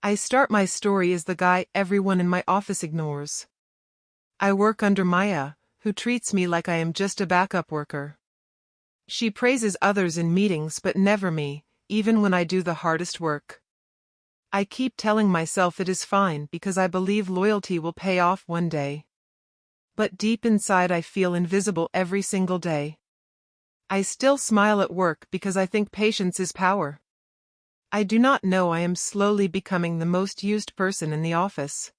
I start my story as the guy everyone in my office ignores. I work under Maya, who treats me like I am just a backup worker. She praises others in meetings but never me, even when I do the hardest work. I keep telling myself it is fine because I believe loyalty will pay off one day. But deep inside I feel invisible every single day. I still smile at work because I think patience is power. I do not know I am slowly becoming the most used person in the office.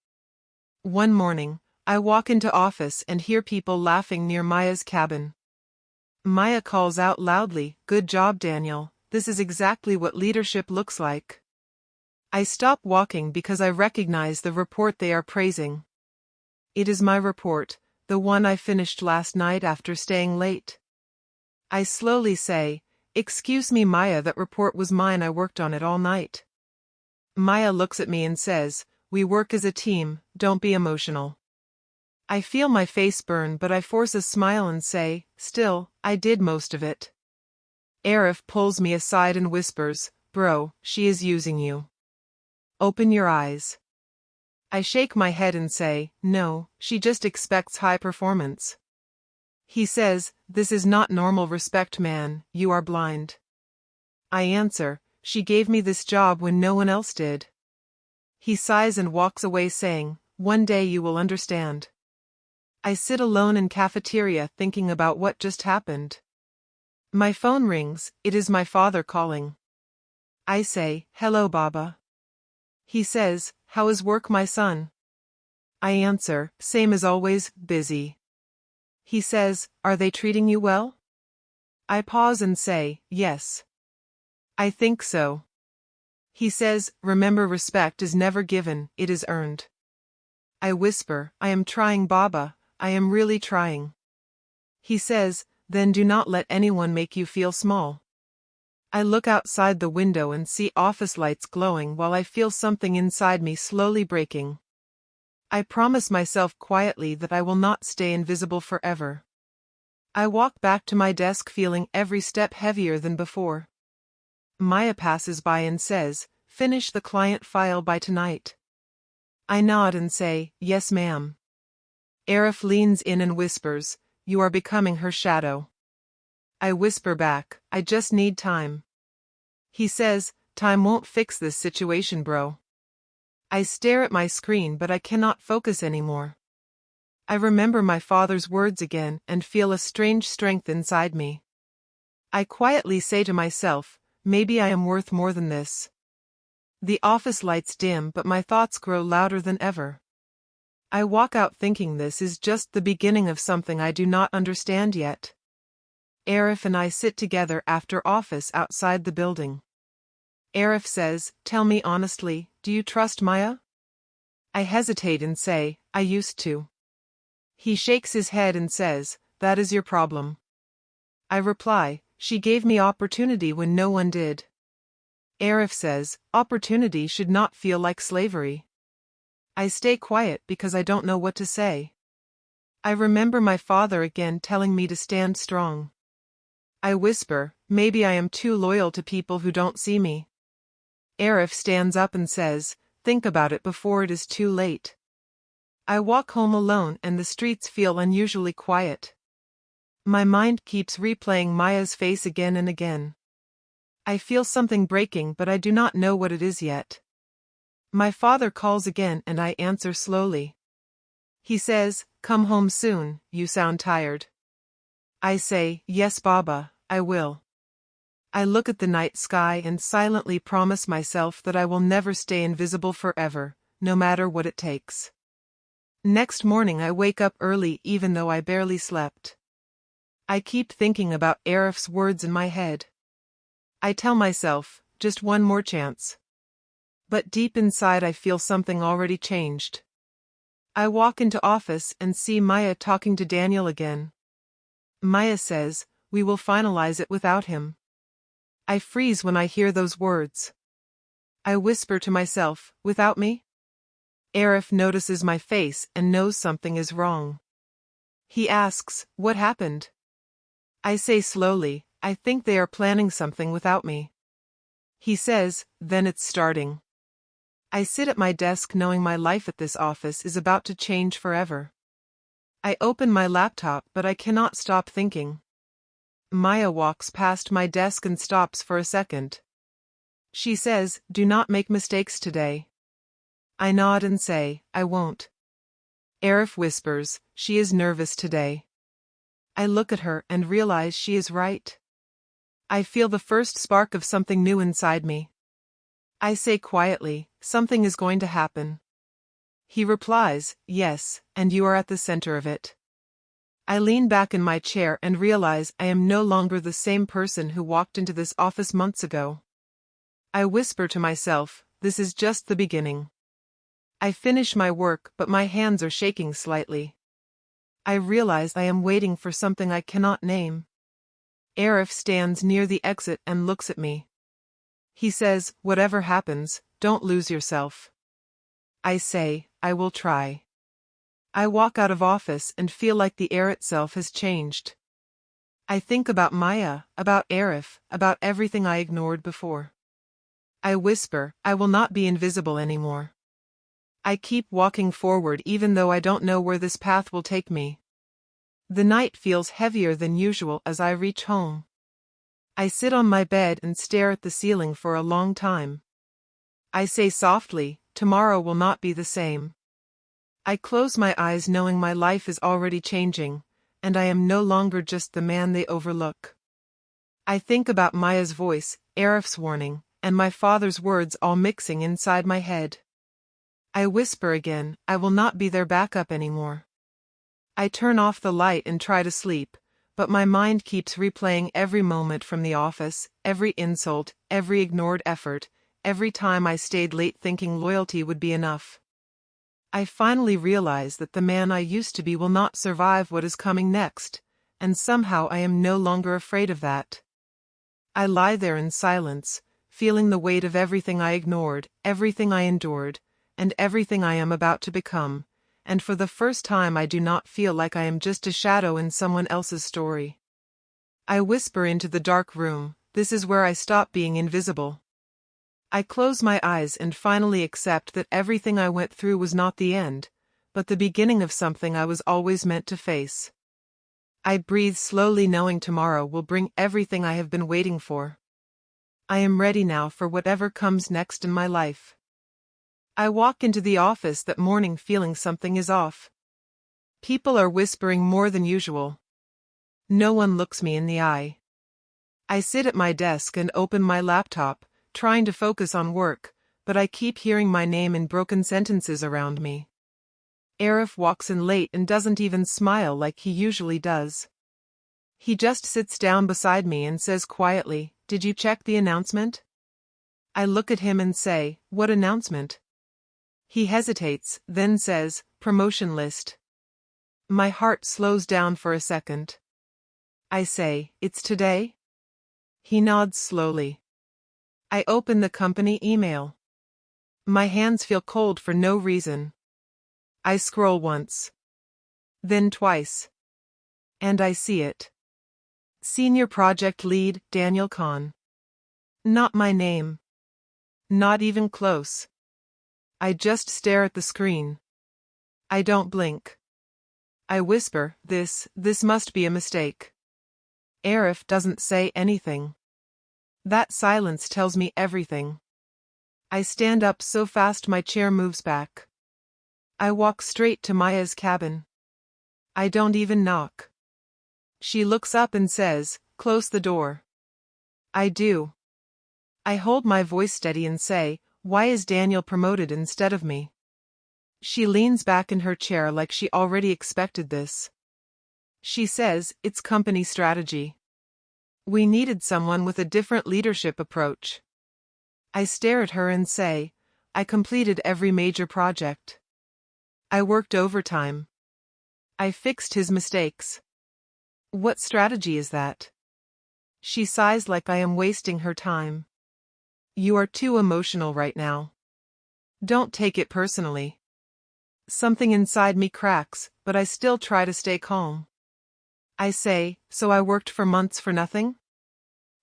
One morning, I walk into office and hear people laughing near Maya's cabin. Maya calls out loudly, "Good job, Daniel, this is exactly what leadership looks like." I stop walking because I recognize the report they are praising. It is my report, the one I finished last night after staying late. I slowly say, "Excuse me, Maya, that report was mine, I worked on it all night." Maya looks at me and says, "We work as a team, don't be emotional." I feel my face burn but I force a smile and say, "Still, I did most of it." Arif pulls me aside and whispers, "Bro, she is using you. Open your eyes." I shake my head and say, "No, she just expects high performance." He says, "This is not normal respect, man, you are blind." I answer, "She gave me this job when no one else did." He sighs and walks away saying, "One day you will understand." I sit alone in cafeteria thinking about what just happened. My phone rings, it is my father calling. I say, "Hello, Baba." He says, "How is work, my son?" I answer, "Same as always, busy." He says, "Are they treating you well?" I pause and say, "Yes. I think so." He says, "Remember, respect is never given, it is earned." I whisper, "I am trying, Baba, I am really trying." He says, "Then do not let anyone make you feel small." I look outside the window and see office lights glowing while I feel something inside me slowly breaking. I promise myself quietly that I will not stay invisible forever. I walk back to my desk feeling every step heavier than before. Maya passes by and says, "Finish the client file by tonight." I nod and say, "Yes, ma'am." Arif leans in and whispers, "You are becoming her shadow." I whisper back, "I just need time." He says, "Time won't fix this situation, bro." I stare at my screen but I cannot focus anymore. I remember my father's words again and feel a strange strength inside me. I quietly say to myself, maybe I am worth more than this. The office lights dim but my thoughts grow louder than ever. I walk out thinking this is just the beginning of something I do not understand yet. Arif and I sit together after office outside the building. Arif says, "Tell me honestly, do you trust Maya?" I hesitate and say, "I used to." He shakes his head and says, "That is your problem." I reply, "She gave me opportunity when no one did." Arif says, "Opportunity should not feel like slavery." I stay quiet because I don't know what to say. I remember my father again telling me to stand strong. I whisper, "Maybe I am too loyal to people who don't see me." Arif stands up and says, "Think about it before it is too late." I walk home alone and the streets feel unusually quiet. My mind keeps replaying Maya's face again and again. I feel something breaking but I do not know what it is yet. My father calls again and I answer slowly. He says, "Come home soon, you sound tired." I say, "Yes, Baba, I will." I look at the night sky and silently promise myself that I will never stay invisible forever, no matter what it takes. Next morning I wake up early even though I barely slept. I keep thinking about Arif's words in my head. I tell myself, just one more chance. But deep inside I feel something already changed. I walk into office and see Maya talking to Daniel again. Maya says, "We will finalize it without him." I freeze when I hear those words. I whisper to myself, "Without me?" Arif notices my face and knows something is wrong. He asks, "What happened?" I say slowly, "I think they are planning something without me." He says, "Then it's starting." I sit at my desk knowing my life at this office is about to change forever. I open my laptop but I cannot stop thinking. Maya walks past my desk and stops for a second. She says, "Do not make mistakes today." I nod and say, "I won't." Arif whispers, "She is nervous today." I look at her and realize she is right. I feel the first spark of something new inside me. I say quietly, "Something is going to happen." He replies, "Yes, and you are at the center of it." I lean back in my chair and realize I am no longer the same person who walked into this office months ago. I whisper to myself, "This is just the beginning." I finish my work but my hands are shaking slightly. I realize I am waiting for something I cannot name. Arif stands near the exit and looks at me. He says, "Whatever happens, don't lose yourself." I say, "I will try." I walk out of office and feel like the air itself has changed. I think about Maya, about Arif, about everything I ignored before. I whisper, "I will not be invisible anymore." I keep walking forward even though I don't know where this path will take me. The night feels heavier than usual as I reach home. I sit on my bed and stare at the ceiling for a long time. I say softly, "Tomorrow will not be the same." I close my eyes knowing my life is already changing, and I am no longer just the man they overlook. I think about Maya's voice, Arif's warning, and my father's words all mixing inside my head. I whisper again, "I will not be their backup anymore." I turn off the light and try to sleep, but my mind keeps replaying every moment from the office, every insult, every ignored effort, every time I stayed late thinking loyalty would be enough. I finally realize that the man I used to be will not survive what is coming next, and somehow I am no longer afraid of that. I lie there in silence, feeling the weight of everything I ignored, everything I endured, and everything I am about to become, and for the first time I do not feel like I am just a shadow in someone else's story. I whisper into the dark room, "This is where I stop being invisible." I close my eyes and finally accept that everything I went through was not the end, but the beginning of something I was always meant to face. I breathe slowly knowing tomorrow will bring everything I have been waiting for. I am ready now for whatever comes next in my life. I walk into the office that morning feeling something is off. People are whispering more than usual. No one looks me in the eye. I sit at my desk and open my laptop, trying to focus on work, but I keep hearing my name in broken sentences around me. Arif walks in late and doesn't even smile like he usually does. He just sits down beside me and says quietly, "Did you check the announcement?" I look at him and say, "What announcement?" He hesitates, then says, "Promotion list." My heart slows down for a second. I say, "It's today?" He nods slowly. I open the company email. My hands feel cold for no reason. I scroll once. Then twice. And I see it. Senior Project Lead, Daniel Khan. Not my name. Not even close. I just stare at the screen. I don't blink. I whisper, this must be a mistake." Arif doesn't say anything. That silence tells me everything. I stand up so fast my chair moves back. I walk straight to Maya's cabin. I don't even knock. She looks up and says, "Close the door." I do. I hold my voice steady and say, "Why is Daniel promoted instead of me?" She leans back in her chair like she already expected this. She says, "It's company strategy. We needed someone with a different leadership approach." I stare at her and say, "I completed every major project. I worked overtime. I fixed his mistakes. What strategy is that?" She sighs like I am wasting her time. "You are too emotional right now. Don't take it personally." Something inside me cracks, but I still try to stay calm. I say, "So I worked for months for nothing?"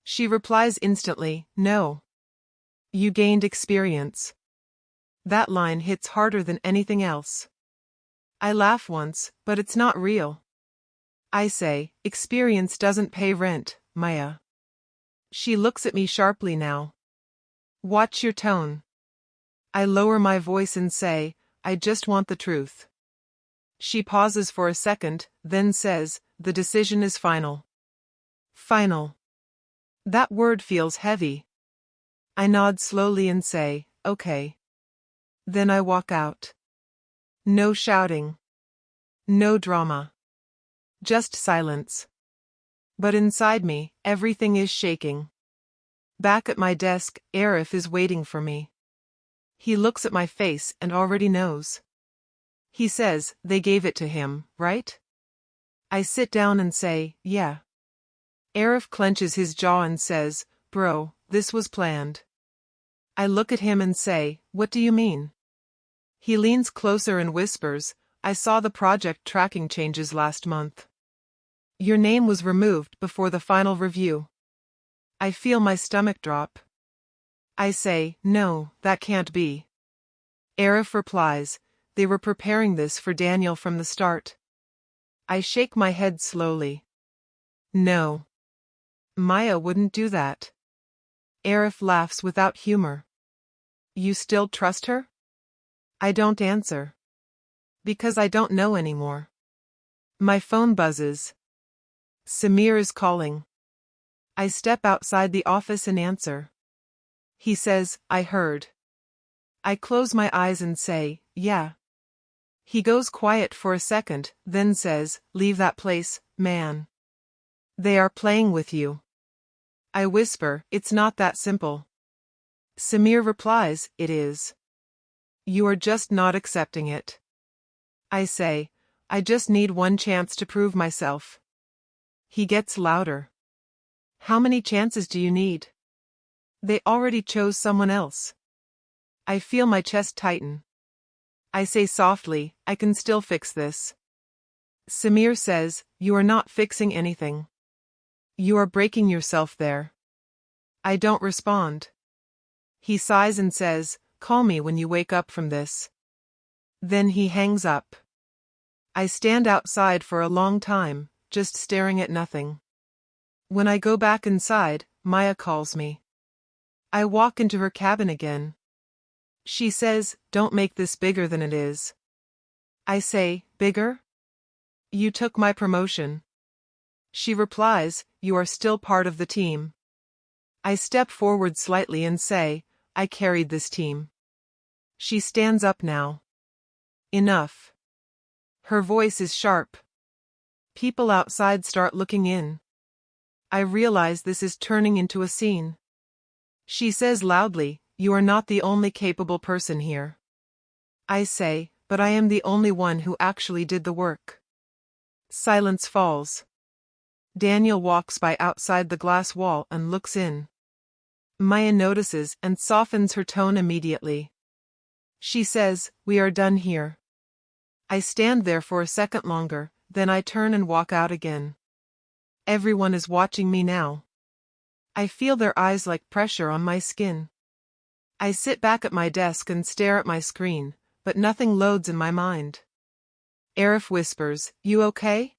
She replies instantly, "No. You gained experience. That line hits harder than anything else. I laugh once, but it's not real. I say, experience doesn't pay rent, Maya. She looks at me sharply now. Watch your tone. I lower my voice and say, I just want the truth. She pauses for a second, then says, the decision is final. Final. That word feels heavy. I nod slowly and say, okay. Then I walk out. No shouting. No drama. Just silence. But inside me, everything is shaking. Back at my desk, Arif is waiting for me. He looks at my face and already knows. He says, they gave it to him, right? I sit down and say, yeah. Arif clenches his jaw and says, bro, this was planned. I look at him and say, what do you mean? He leans closer and whispers, I saw the project tracking changes last month. Your name was removed before the final review. I feel my stomach drop. I say, no, that can't be. Arif replies, they were preparing this for Daniel from the start. I shake my head slowly. No. Maya wouldn't do that. Arif laughs without humor. You still trust her? I don't answer. Because I don't know anymore. My phone buzzes. Samir is calling. I step outside the office and answer. He says, I heard. I close my eyes and say, yeah. He goes quiet for a second, then says, leave that place, man. They are playing with you. I whisper, it's not that simple. Samir replies, it is. You are just not accepting it. I say, I just need one chance to prove myself. He gets louder. How many chances do you need? They already chose someone else. I feel my chest tighten. I say softly, I can still fix this. Samir says, you are not fixing anything. You are breaking yourself there. I don't respond. He sighs and says, call me when you wake up from this. Then he hangs up. I stand outside for a long time, just staring at nothing. When I go back inside, Maya calls me. I walk into her cabin again. She says, don't make this bigger than it is. I say, bigger? You took my promotion. She replies, you are still part of the team. I step forward slightly and say, I carried this team. She stands up now. Enough. Her voice is sharp. People outside start looking in. I realize this is turning into a scene. She says loudly, you are not the only capable person here. I say, but I am the only one who actually did the work. Silence falls. Daniel walks by outside the glass wall and looks in. Maya notices and softens her tone immediately. She says, we are done here. I stand there for a second longer, then I turn and walk out again. Everyone is watching me now. I feel their eyes like pressure on my skin. I sit back at my desk and stare at my screen, but nothing loads in my mind. Arif whispers, you okay?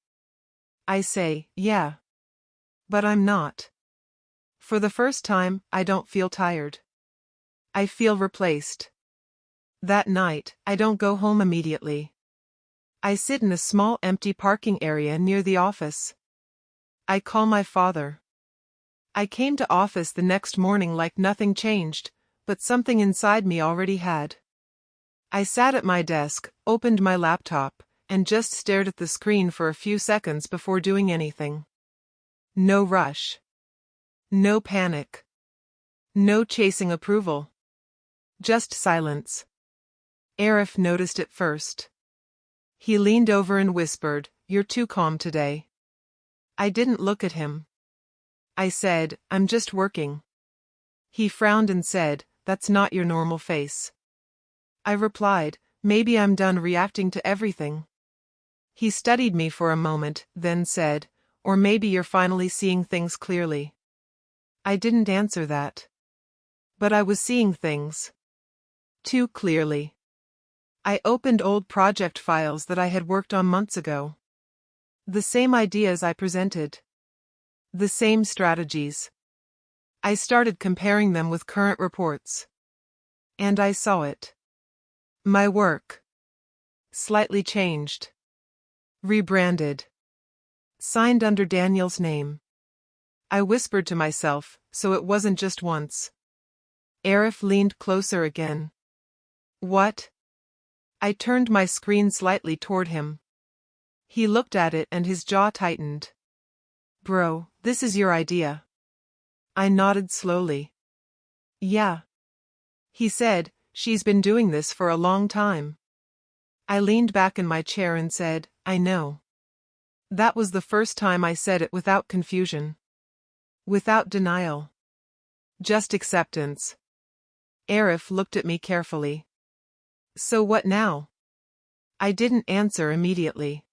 I say, yeah. But I'm not. For the first time, I don't feel tired. I feel replaced. That night, I don't go home immediately. I sit in a small empty parking area near the office. I call my father. I came to office the next morning like nothing changed, but something inside me already had. I sat at my desk, opened my laptop, and just stared at the screen for a few seconds before doing anything. No rush. No panic. No chasing approval. Just silence. Arif noticed it first. He leaned over and whispered, you're too calm today. I didn't look at him. I said, I'm just working. He frowned and said, that's not your normal face. I replied, maybe I'm done reacting to everything. He studied me for a moment, then said, or maybe you're finally seeing things clearly. I didn't answer that. But I was seeing things. Too clearly. I opened old project files that I had worked on months ago. The same ideas I presented. The same strategies. I started comparing them with current reports. And I saw it. My work. Slightly changed. Rebranded. Signed under Daniel's name. I whispered to myself, so it wasn't just once. Arif leaned closer again. What? I turned my screen slightly toward him. He looked at it and his jaw tightened. Bro, this is your idea. I nodded slowly. Yeah. He said, she's been doing this for a long time. I leaned back in my chair and said, I know. That was the first time I said it without confusion. Without denial. Just acceptance. Arif looked at me carefully. So what now? I didn't answer immediately.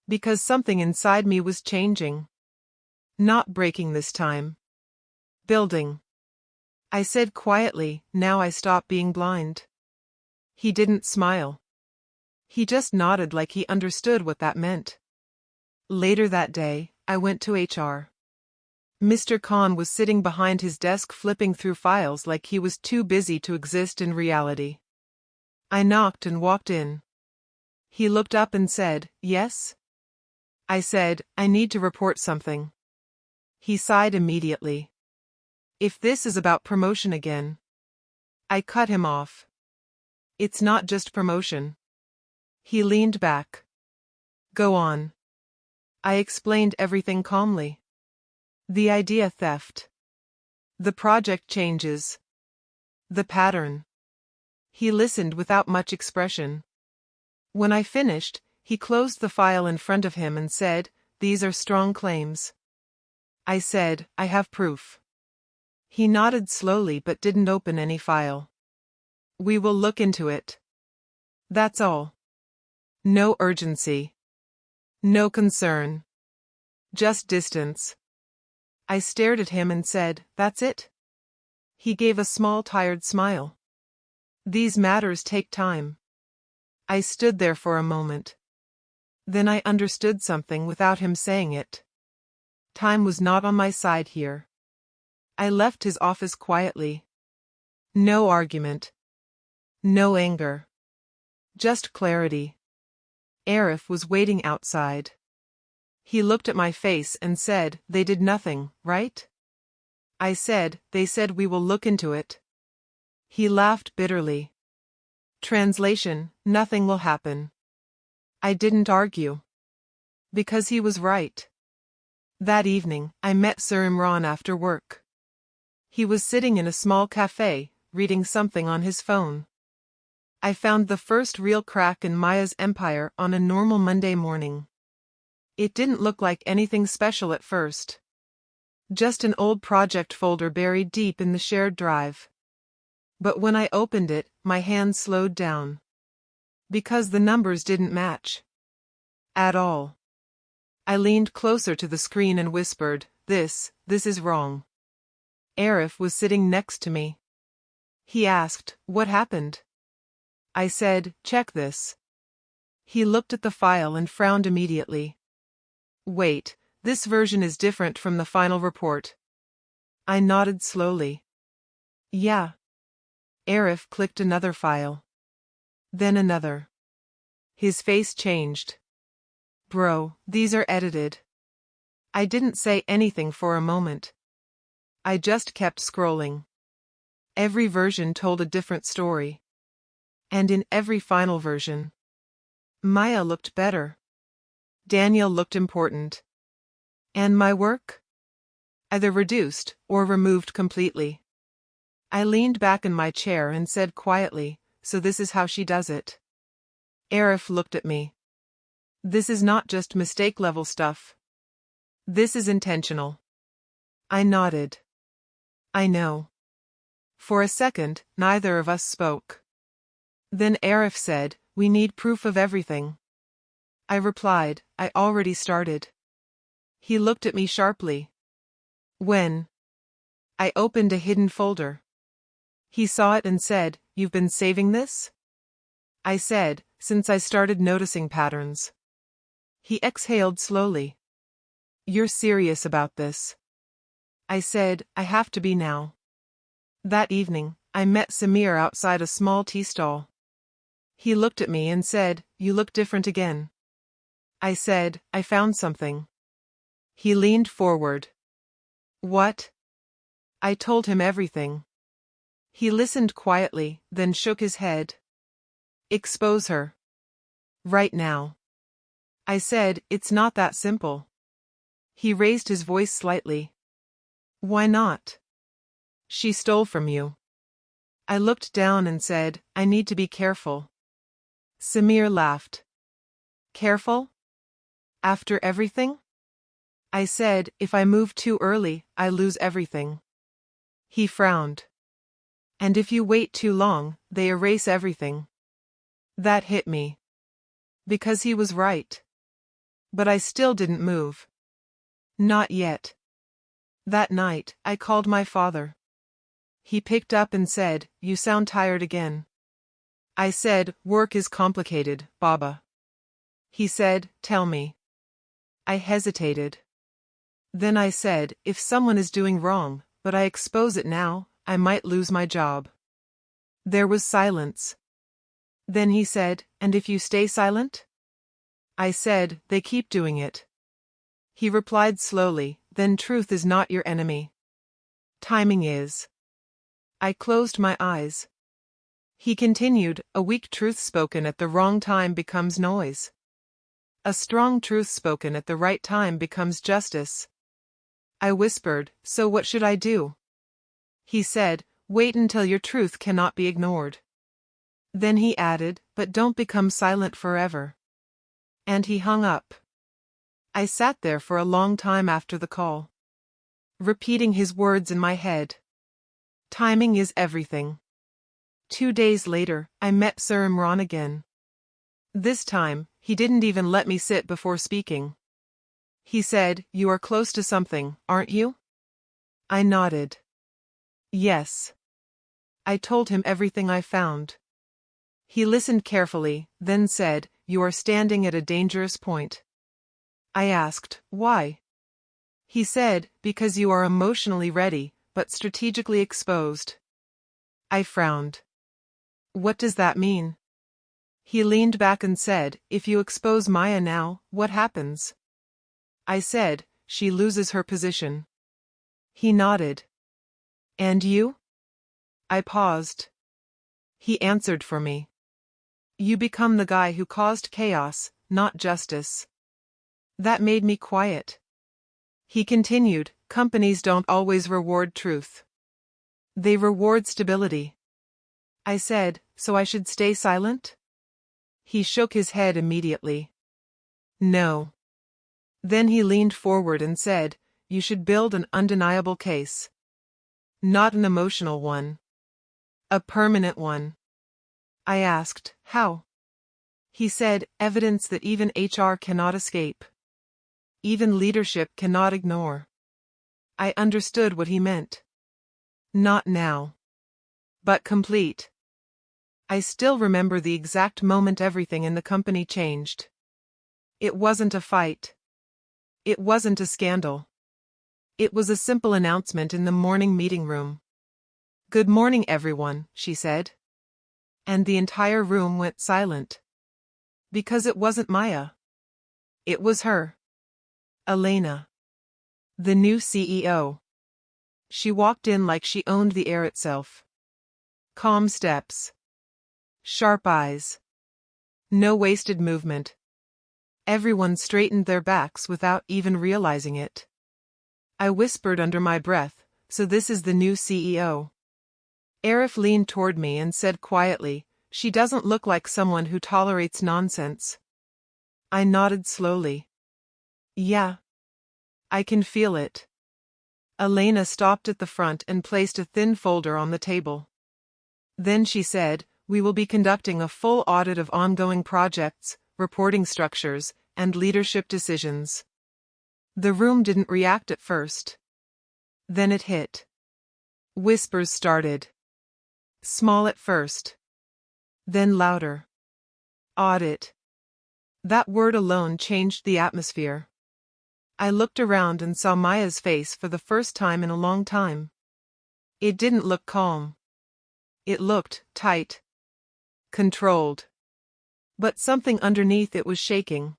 Because something inside me was changing. Not breaking this time. Building. I said quietly, now I stop being blind. He didn't smile. He just nodded like he understood what that meant. Later that day, I went to HR. Mr. Khan was sitting behind his desk flipping through files like he was too busy to exist in reality. I knocked and walked in. He looked up and said, Yes? I said, I need to report something. He sighed immediately. If this is about promotion again. I cut him off. It's not just promotion. He leaned back. Go on. I explained everything calmly. The idea theft. The project changes. The pattern. He listened without much expression. When I finished, he closed the file in front of him and said, These are strong claims. I said, I have proof. He nodded slowly but didn't open any file. We will look into it. That's all. No urgency. No concern. Just distance. I stared at him and said, That's it? He gave a small tired smile. These matters take time. I stood there for a moment. Then I understood something without him saying it. Time was not on my side here. I left his office quietly. No argument. No anger. Just clarity. Arif was waiting outside. He looked at my face and said, They did nothing, right? I said, They said we will look into it. He laughed bitterly. Translation, nothing will happen. I didn't argue. Because he was right. That evening, I met Sir Imran after work. He was sitting in a small cafe, reading something on his phone. I found the first real crack in Maya's empire on a normal Monday morning. It didn't look like anything special at first. Just an old project folder buried deep in the shared drive. But when I opened it, my hand slowed down. Because the numbers didn't match. At all. I leaned closer to the screen and whispered, This is wrong. Arif was sitting next to me. He asked, What happened? I said, Check this. He looked at the file and frowned immediately. Wait, this version is different from the final report. I nodded slowly. Yeah. Arif clicked another file. Then another. His face changed. Bro, these are edited. I didn't say anything for a moment. I just kept scrolling. Every version told a different story. And in every final version, Maya looked better. Daniel looked important. And my work? Either reduced or removed completely. I leaned back in my chair and said quietly, So this is how she does it. Arif looked at me. This is not just mistake-level stuff. This is intentional. I nodded. I know. For a second, neither of us spoke. Then Arif said, We need proof of everything. I replied, I already started. He looked at me sharply. When? I opened a hidden folder. He saw it and said, you've been saving this? I said, since I started noticing patterns. He exhaled slowly. You're serious about this? I said, I have to be now. That evening, I met Samir outside a small tea stall. He looked at me and said, you look different again. I said, I found something. He leaned forward. What? I told him everything. He listened quietly, then shook his head. Expose her. Right now. I said, it's not that simple. He raised his voice slightly. Why not? She stole from you. I looked down and said, I need to be careful. Samir laughed. Careful? After everything? I said, if I move too early, I lose everything. He frowned. And if you wait too long, they erase everything. That hit me. Because he was right. But I still didn't move. Not yet. That night, I called my father. He picked up and said, you sound tired again. I said, work is complicated, Baba. He said, tell me. I hesitated. Then I said, if someone is doing wrong, but I expose it now, I might lose my job. There was silence. Then he said, and if you stay silent? I said, they keep doing it. He replied slowly, then truth is not your enemy. Timing is. I closed my eyes. He continued, a weak truth spoken at the wrong time becomes noise. A strong truth spoken at the right time becomes justice. I whispered, so what should I do? He said, wait until your truth cannot be ignored. Then he added, but don't become silent forever. And he hung up. I sat there for a long time after the call, repeating his words in my head. Timing is everything. 2 days later, I met Sir Imran again. This time, he didn't even let me sit before speaking. He said, you are close to something, aren't you? I nodded. Yes. I told him everything I found. He listened carefully, then said, you are standing at a dangerous point. I asked, why? He said, because you are emotionally ready, but strategically exposed. I frowned. What does that mean? He leaned back and said, if you expose Maya now, what happens? I said, she loses her position. He nodded. And you? I paused. He answered for me. You become the guy who caused chaos, not justice. That made me quiet. He continued, companies don't always reward truth. They reward stability. I said, so I should stay silent? He shook his head immediately. No. Then he leaned forward and said, you should build an undeniable case. Not an emotional one. A permanent one. I asked, how? He said, evidence that even HR cannot escape. Even leadership cannot ignore. I understood what he meant. Not now. But complete. I still remember the exact moment everything in the company changed. It wasn't a fight. It wasn't a scandal. It was a simple announcement in the morning meeting room. Good morning, everyone, she said. And the entire room went silent. Because it wasn't Maya. It was her. Elena. The new CEO. She walked in like she owned the air itself. Calm steps. Sharp eyes. No wasted movement. Everyone straightened their backs without even realizing it. I whispered under my breath, so this is the new CEO. Arif leaned toward me and said quietly, she doesn't look like someone who tolerates nonsense. I nodded slowly. Yeah. I can feel it. Elena stopped at the front and placed a thin folder on the table. Then she said, we will be conducting a full audit of ongoing projects, reporting structures, and leadership decisions. The room didn't react at first. Then it hit. Whispers started. Small at first. Then louder. Audit. That word alone changed the atmosphere. I looked around and saw Maya's face for the first time in a long time. It didn't look calm. It looked tight. Controlled. But something underneath it was shaking.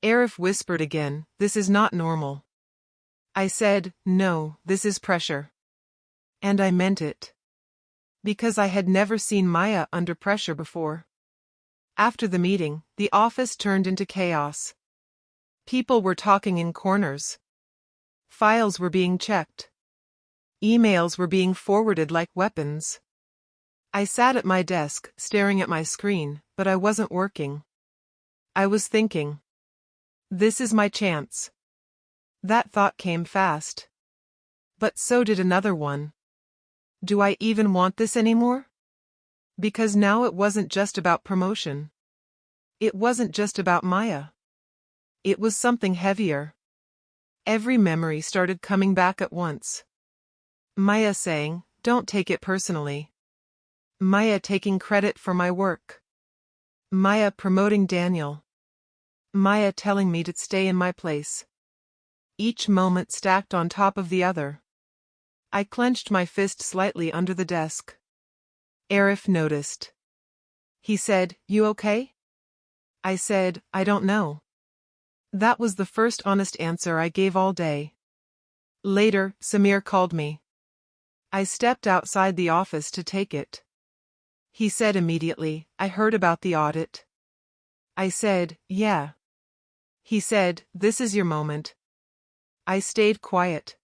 Arif whispered again, "This is not normal." I said, "No, this is pressure." And I meant it. Because I had never seen Maya under pressure before. After the meeting, the office turned into chaos. People were talking in corners. Files were being checked. Emails were being forwarded like weapons. I sat at my desk, staring at my screen, but I wasn't working. I was thinking. This is my chance. That thought came fast. But so did another one. Do I even want this anymore? Because now it wasn't just about promotion. It wasn't just about Maya. It was something heavier. Every memory started coming back at once. Maya saying, "Don't take it personally." Maya taking credit for my work. Maya promoting Daniel. Maya telling me to stay in my place. Each moment stacked on top of the other. I clenched my fist slightly under the desk. Arif noticed. He said, "You okay?" I said, "I don't know." That was the first honest answer I gave all day. Later, Samir called me. I stepped outside the office to take it. He said immediately, "I heard about the audit." I said, "Yeah." He said, "This is your moment." I stayed quiet.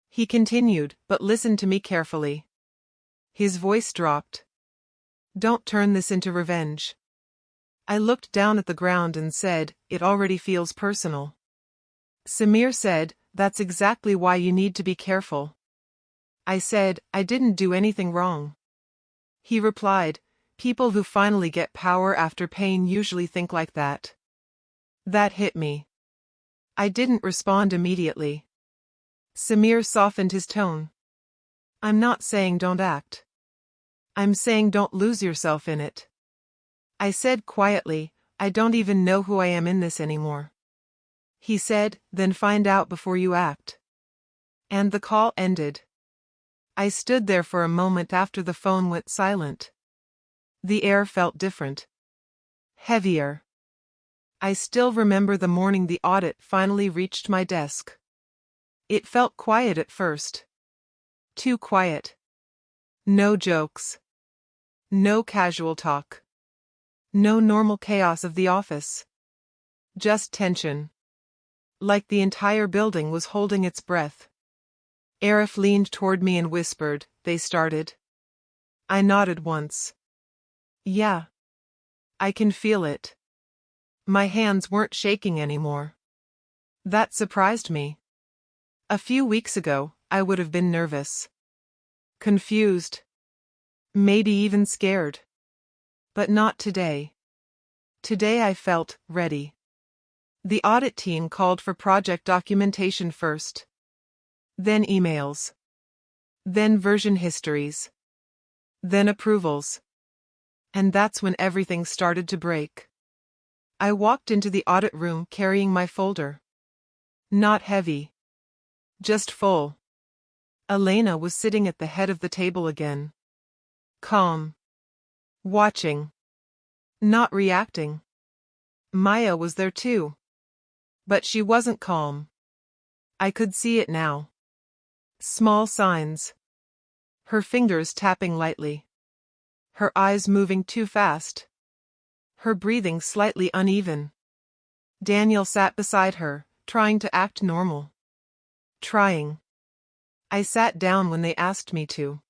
He continued, but listened to me carefully. His voice dropped. "Don't turn this into revenge." I looked down at the ground and said, "It already feels personal." Samir said, "That's exactly why you need to be careful." I said, "I didn't do anything wrong." He replied, "People who finally get power after pain usually think like that." That hit me. I didn't respond immediately. Samir softened his tone. "I'm not saying don't act. I'm saying don't lose yourself in it." I said quietly, "I don't even know who I am in this anymore." He said, "Then find out before you act." And the call ended. I stood there for a moment after the phone went silent. The air felt different. Heavier. I still remember the morning the audit finally reached my desk. It felt quiet at first. Too quiet. No jokes. No casual talk. No normal chaos of the office. Just tension. Like the entire building was holding its breath. Arif leaned toward me and whispered, "They started." I nodded once. "Yeah. I can feel it." My hands weren't shaking anymore. That surprised me. A few weeks ago, I would have been nervous. Confused. Maybe even scared. But not today. Today I felt ready. The audit team called for project documentation first. Then emails. Then version histories. Then approvals. And that's when everything started to break. I walked into the audit room carrying my folder. Not heavy. Just full. Elena was sitting at the head of the table again. Calm. Watching. Not reacting. Maya was there too. But she wasn't calm. I could see it now. Small signs. Her fingers tapping lightly. Her eyes moving too fast. Her breathing slightly uneven. Daniel sat beside her, trying to act normal. Trying. I sat down when they asked me to.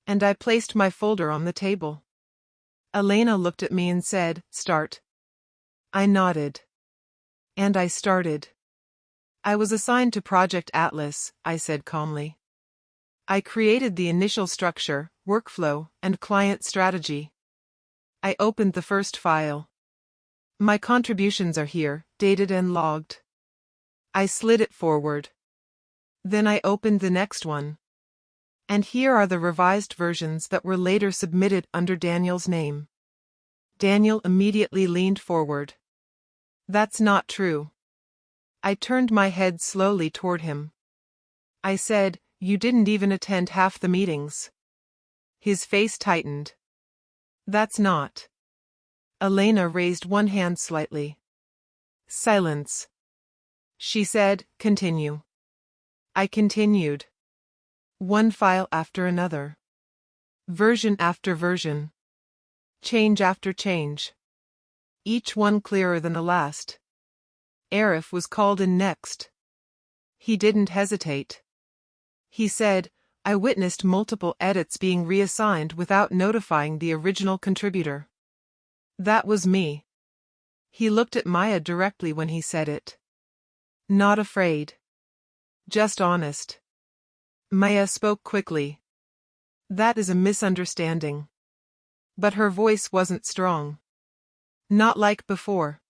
And I placed my folder on the table. Elena looked at me and said, "Start." I nodded. And I started. I was assigned to Project Atlas, I said calmly. I created the initial structure, workflow, and client strategy. I opened the first file. My contributions are here, dated and logged. I slid it forward. Then I opened the next one. And here are the revised versions that were later submitted under Daniel's name. Daniel immediately leaned forward. That's not true. I turned my head slowly toward him. I said, you didn't even attend half the meetings. His face tightened. That's not. Elena raised one hand slightly. Silence. She said, continue. I continued. One file after another. Version after version. Change after change. Each one clearer than the last. Arif was called in next. He didn't hesitate. He said, I witnessed multiple edits being reassigned without notifying the original contributor. That was me. He looked at Maya directly when he said it. Not afraid. Just honest. Maya spoke quickly. That is a misunderstanding. But her voice wasn't strong. Not like before.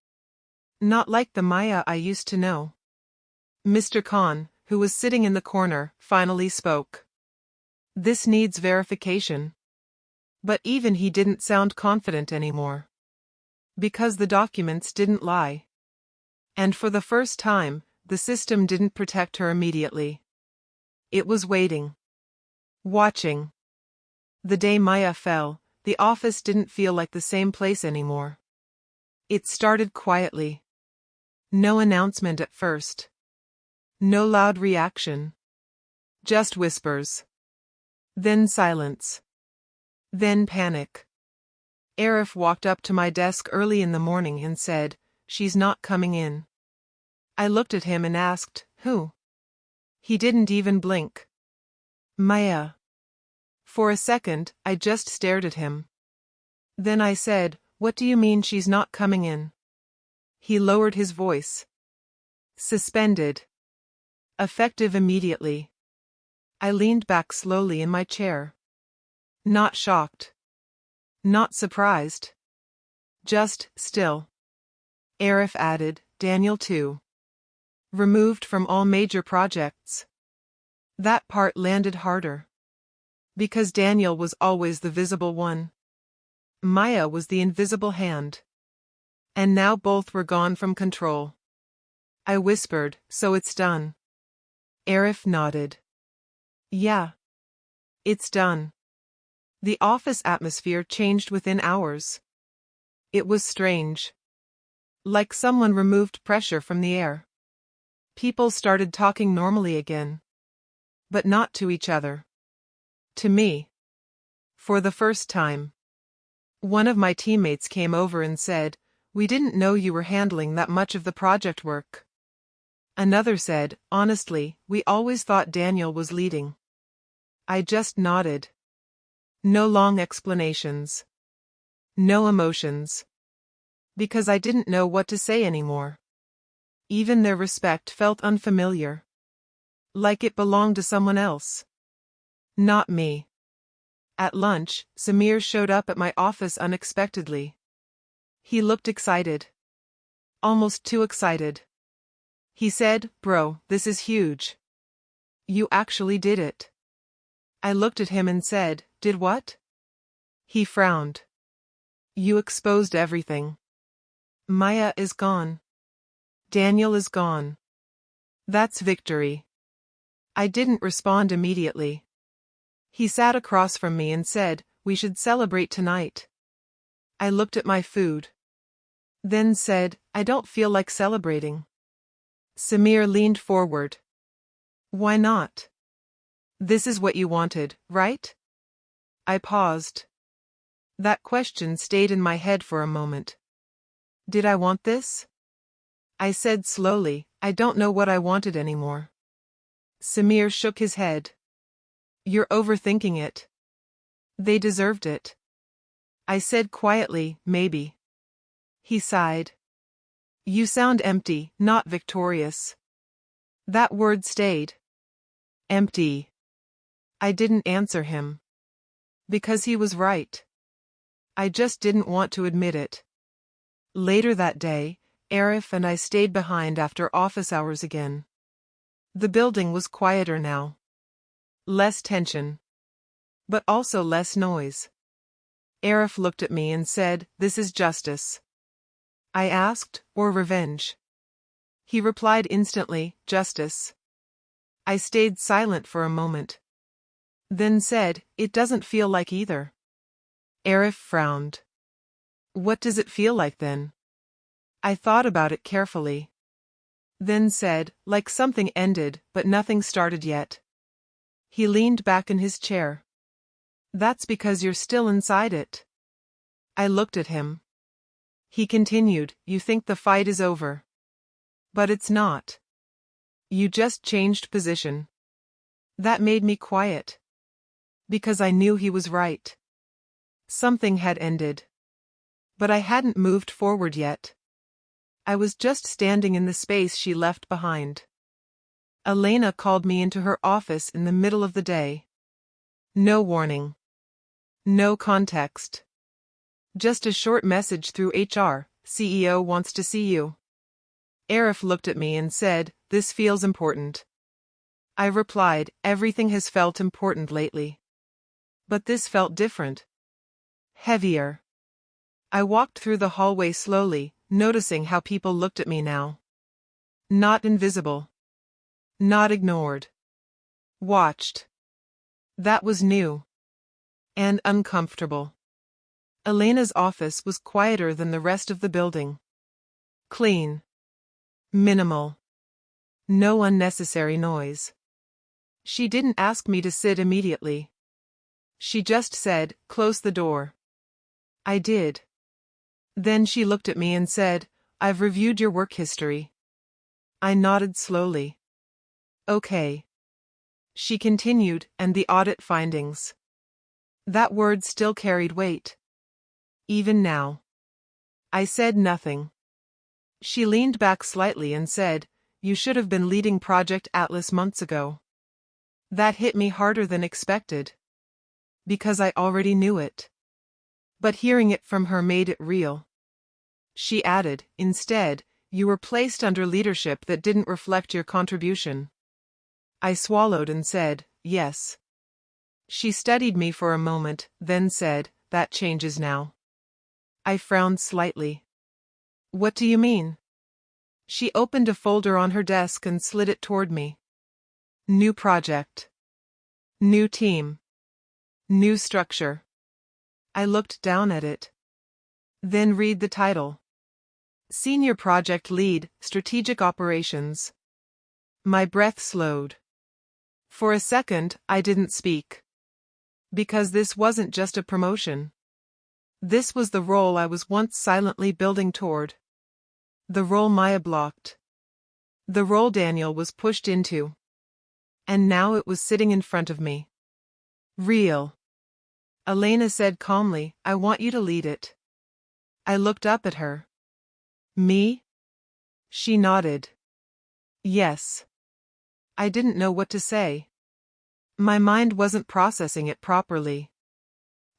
Not like the Maya I used to know. Mr. Khan, who was sitting in the corner, finally spoke. This needs verification. But even he didn't sound confident anymore. Because the documents didn't lie. And for the first time, the system didn't protect her immediately. It was waiting. Watching. The day Maya fell, the office didn't feel like the same place anymore. It started quietly. No announcement at first. No loud reaction. Just whispers. Then silence. Then panic. Arif walked up to my desk early in the morning and said, she's not coming in. I looked at him and asked, who? He didn't even blink. Maya. For a second, I just stared at him. Then I said, what do you mean she's not coming in? He lowered his voice. Suspended. Effective immediately. I leaned back slowly in my chair. Not shocked. Not surprised. Just still. Arif added, Daniel too. Removed from all major projects. That part landed harder. Because Daniel was always the visible one. Maya was the invisible hand. And now both were gone from control. I whispered, so it's done. Arif nodded. Yeah. It's done. The office atmosphere changed within hours. It was strange. Like someone removed pressure from the air. People started talking normally again. But not to each other. To me. For the first time. One of my teammates came over and said, we didn't know you were handling that much of the project work. Another said, honestly, we always thought Daniel was leading. I just nodded. No long explanations. No emotions. Because I didn't know what to say anymore. Even their respect felt unfamiliar. Like it belonged to someone else. Not me. At lunch, Samir showed up at my office unexpectedly. He looked excited. Almost too excited. He said, bro, this is huge. You actually did it. I looked at him and said, did what? He frowned. You exposed everything. Maya is gone. Daniel is gone. That's victory. I didn't respond immediately. He sat across from me and said, we should celebrate tonight. I looked at my food. Then said, I don't feel like celebrating. Samir leaned forward. Why not? This is what you wanted, right? I paused. That question stayed in my head for a moment. Did I want this? I said slowly, I don't know what I wanted anymore. Samir shook his head. You're overthinking it. They deserved it. I said quietly, maybe. He sighed. You sound empty, not victorious. That word stayed. Empty. I didn't answer him. Because he was right. I just didn't want to admit it. Later that day, Arif and I stayed behind after office hours again. The building was quieter now. Less tension. but also less noise. Arif looked at me and said, "This is justice." I asked, "Or revenge?" He replied instantly, "Justice." I stayed silent for a moment. Then said, "It doesn't feel like either." Arif frowned. "What does it feel like then?" I thought about it carefully. Then said, "Like something ended, but nothing started yet." He leaned back in his chair. "That's because you're still inside it." I looked at him. He continued, "You think the fight is over. But it's not. You just changed position." That made me quiet. Because I knew he was right. Something had ended. But I hadn't moved forward yet. I was just standing in the space she left behind. Elena called me into her office in the middle of the day. No warning. No context. Just a short message through HR, "CEO wants to see you." Arif looked at me and said, "This feels important." I replied, "Everything has felt important lately. But this felt different. Heavier." I walked through the hallway slowly, noticing how people looked at me now. Not invisible. Not ignored. Watched. That was new. And uncomfortable. Elena's office was quieter than the rest of the building. Clean. Minimal. No unnecessary noise. She didn't ask me to sit immediately. She just said, "Close the door." I did. Then she looked at me and said, "I've reviewed your work history." I nodded slowly. "Okay." She continued, "And the audit findings." That word still carried weight. Even now. I said nothing. She leaned back slightly and said, "You should have been leading Project Atlas months ago." That hit me harder than expected. Because I already knew it. But hearing it from her made it real. She added, "Instead, you were placed under leadership that didn't reflect your contribution." I swallowed and said, "Yes." She studied me for a moment, then said, "That changes now." I frowned slightly. "What do you mean?" She opened a folder on her desk and slid it toward me. New project. New team. New structure. I looked down at it. Then read the title. Senior Project Lead, Strategic Operations. My breath slowed. For a second, I didn't speak. Because this wasn't just a promotion. This was the role I was once silently building toward. The role Maya blocked. The role Daniel was pushed into. And now it was sitting in front of me. Real. Elena said calmly, "I want you to lead it." I looked up at her. "Me?" She nodded. "Yes." I didn't know what to say. My mind wasn't processing it properly.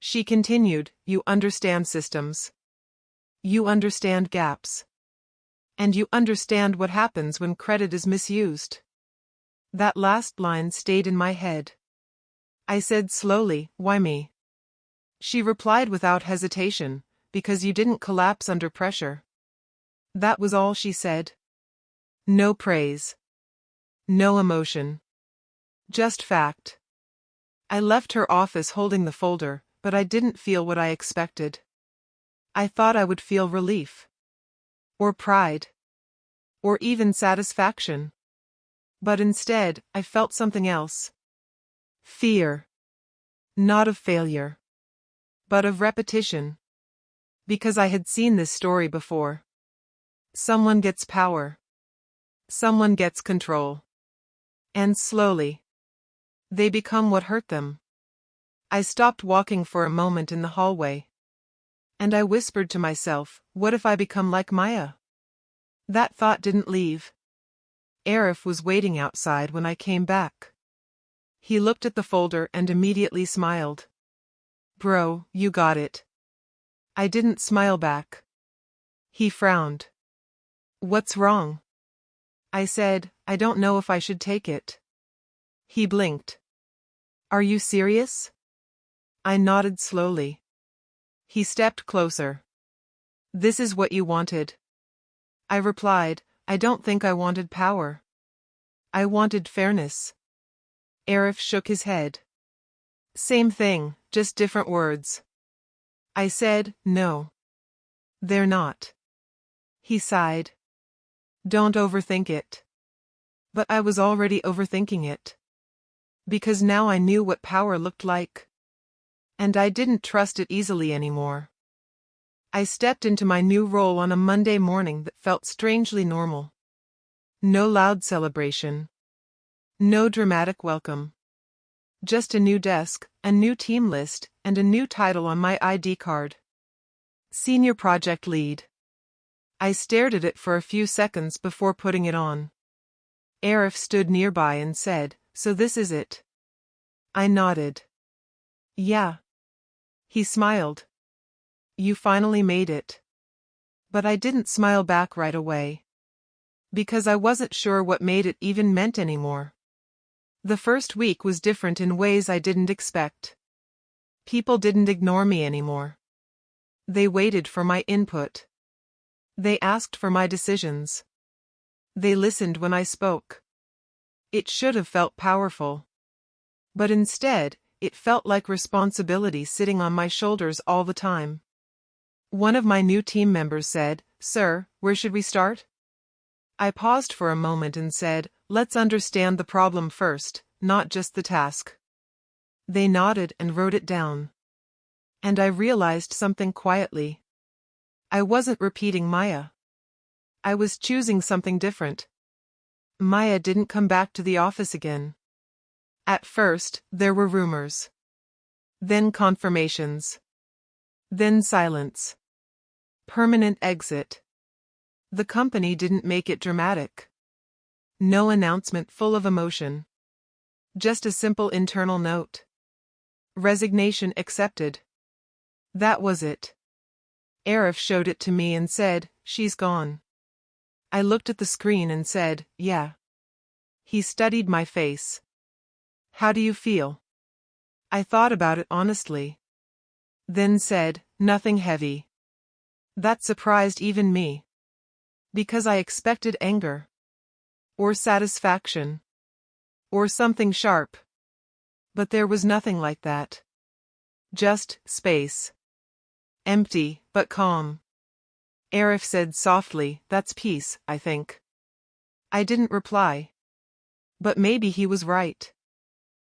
She continued, "You understand systems. You understand gaps. And you understand what happens when credit is misused." That last line stayed in my head. I said slowly, "Why me?" She replied without hesitation, "Because you didn't collapse under pressure." That was all she said. No praise. No emotion. Just fact. I left her office holding the folder, but I didn't feel what I expected. I thought I would feel relief. Or pride. Or even satisfaction. But instead, I felt something else. Fear. Not of failure. But of repetition. Because I had seen this story before. Someone gets power. Someone gets control. And slowly, they become what hurt them. I stopped walking for a moment in the hallway. And I whispered to myself, what if I become like Maya? That thought didn't leave. Arif was waiting outside when I came back. He looked at the folder and immediately smiled. "Bro, you got it." I didn't smile back. He frowned. "What's wrong?" I said, "I don't know if I should take it." He blinked. "Are you serious?" I nodded slowly. He stepped closer. This is what you wanted. I replied, I don't think I wanted power. I wanted fairness. Arif shook his head. Same thing, just different words. I said, no. They're not. He sighed. Don't overthink it. But I was already overthinking it. Because now I knew what power looked like. And I didn't trust it easily anymore. I stepped into my new role on a Monday morning that felt strangely normal. No loud celebration. No dramatic welcome. Just a new desk, a new team list, and a new title on my ID card. Senior Project Lead. I stared at it for a few seconds before putting it on. Arif stood nearby and said, So this is it? I nodded. Yeah. He smiled. You finally made it. But I didn't smile back right away. Because I wasn't sure what made it even meant anymore. The first week was different in ways I didn't expect. People didn't ignore me anymore. They waited for my input. They asked for my decisions. They listened when I spoke. It should have felt powerful. But instead, it felt like responsibility sitting on my shoulders all the time. One of my new team members said, Sir, where should we start? I paused for a moment and said, Let's understand the problem first, not just the task. They nodded and wrote it down. And I realized something quietly. I wasn't repeating Maya. I was choosing something different. Maya didn't come back to the office again. At first, there were rumors. Then confirmations. Then silence. Permanent exit. The company didn't make it dramatic. No announcement full of emotion. Just a simple internal note. Resignation accepted. That was it. Arif showed it to me and said, She's gone. I looked at the screen and said, Yeah. He studied my face. How do you feel? I thought about it honestly. Then said, Nothing heavy. That surprised even me. Because I expected anger. Or satisfaction. Or something sharp. But there was nothing like that. Just space. Empty, but calm. Arif said softly, That's peace, I think. I didn't reply. But maybe he was right.